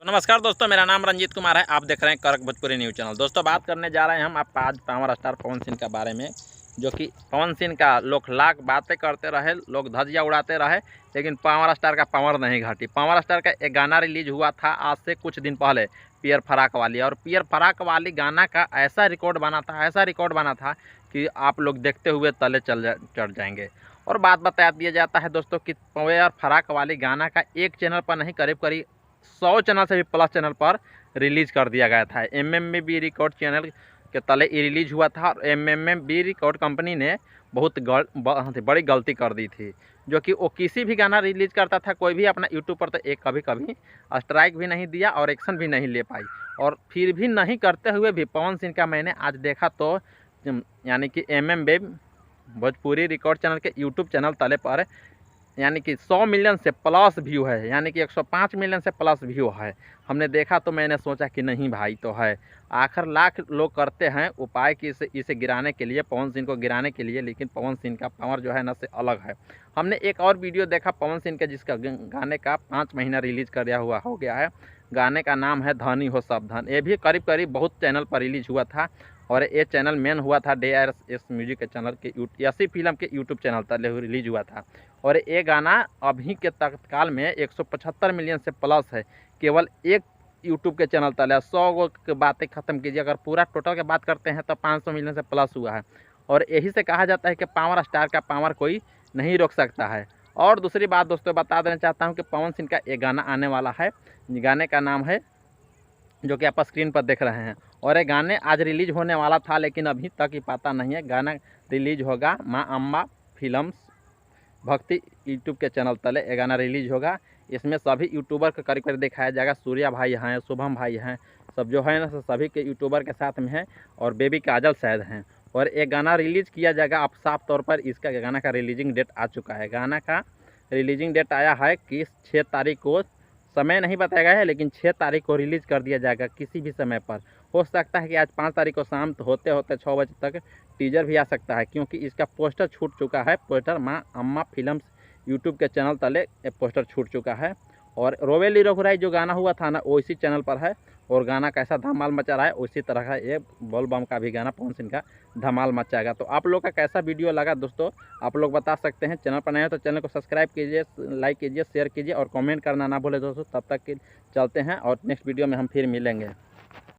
तो नमस्कार दोस्तों, मेरा नाम रंजीत कुमार है। आप देख रहे हैं करक भोजपुरी न्यूज़ चैनल। दोस्तों, बात करने जा रहे हैं हम आप आज पावर स्टार पवन सिंह के बारे में, जो कि पवन सिंह का लोग लाख बातें करते रहे, लोग धज्जियां उड़ाते रहे, लेकिन पावर स्टार का पावर नहीं घटी। पावर स्टार का एक गाना रिलीज हुआ था आज से कुछ दिन पहले, पियर फराक वाली, और पियर फराक वाली गाना का ऐसा रिकॉर्ड बना था कि आप लोग देखते हुए तले चढ़ जाएंगे। और बात बता दिया जाता है दोस्तों कि पियर फराक वाली गाना का एक चैनल पर नहीं, करीब करीब 100 चैनल से भी प्लस चैनल पर रिलीज कर दिया गया था। MMB रिकॉर्ड चैनल के तले ये रिलीज हुआ था और MMB रिकॉर्ड कंपनी ने बहुत बड़ी गलती कर दी थी, जो कि वो किसी भी गाना रिलीज करता था कोई भी अपना यूट्यूब पर, तो एक कभी कभी स्ट्राइक भी नहीं दिया और एक्शन भी नहीं ले पाई। और फिर भी नहीं करते हुए भी पवन सिंह का मैंने आज देखा तो यानी कि MMB भोजपुरी रिकॉर्ड चैनल के यूट्यूब चैनल तले पर यानी कि 100 मिलियन से प्लस व्यू है, यानी कि 105 मिलियन से प्लस व्यू है। हमने देखा तो मैंने सोचा कि नहीं भाई तो है, आखिर लाख लोग करते हैं उपाय कि इसे गिराने के लिए, पवन सिंह को गिराने के लिए, लेकिन पवन सिंह का पावर जो है ना से अलग है। हमने एक और वीडियो देखा पवन सिंह के, जिसका गाने का 5 महीना रिलीज कर दिया हुआ हो गया है। गाने का नाम है धनी हो सावधान। ये भी करीब करीब बहुत चैनल पर रिलीज हुआ था, और ये चैनल मेन हुआ था DRS म्यूजिक के चैनल के ऐसी फिल्म के यूट्यूब चैनल पर रिलीज हुआ था। और ये गाना अभी के तत्काल में 175 मिलियन से प्लस है, केवल एक यूट्यूब के चैनल तले। 100 की बातें ख़त्म कीजिए, अगर पूरा टोटल की बात करते हैं तो 500 मिलियन से प्लस हुआ है। और यही से कहा जाता है कि पावर स्टार का पावर कोई नहीं रोक सकता है। और दूसरी बात दोस्तों बता देना चाहता हूँ कि पवन सिंह का एक गाना आने वाला है, गाने का नाम है जो कि आप स्क्रीन पर देख रहे हैं। और ये गाने आज रिलीज होने वाला था, लेकिन अभी तक ही पता नहीं है। गाना रिलीज होगा माँ अम्मा फिल्म्स भक्ति यूट्यूब के चैनल तले ये गाना रिलीज होगा। इसमें सभी यूट्यूबर को करीब करीब दिखाया जाएगा। सूर्या भाई हैं, शुभम भाई हैं, सब जो है ना सभी के यूट्यूबर के साथ में है, और बेबी काजल शायद हैं। और एक गाना रिलीज किया जाएगा। अब साफ तौर पर इसका गाना का रिलीजिंग डेट आ चुका है। गाना का रिलीजिंग डेट आया है कि 6 तारीख को, समय नहीं बताया गया है, लेकिन 6 तारीख को रिलीज़ कर दिया जाएगा किसी भी समय पर। हो सकता है कि आज 5 तारीख को शाम होते होते 6 बजे तक टीजर भी आ सकता है, क्योंकि इसका पोस्टर छूट चुका है। पोस्टर माँ अम्मा फिल्म्स यूट्यूब के चैनल तले पोस्टर छूट चुका है। और रोवेली रघुराई जो गाना हुआ था ना, वो इसी चैनल पर है, और गाना कैसा धमाल मचा रहा है उसी तरह का ये बोल बम का भी गाना पवन सिंह का धमाल मचाएगा। तो आप लोग का कैसा वीडियो लगा दोस्तों, आप लोग बता सकते हैं। चैनल पर नए हो तो चैनल को सब्सक्राइब कीजिए, लाइक कीजिए, शेयर कीजिए और कमेंट करना ना भूले दोस्तों। तब तक के चलते हैं और नेक्स्ट वीडियो में हम फिर मिलेंगे।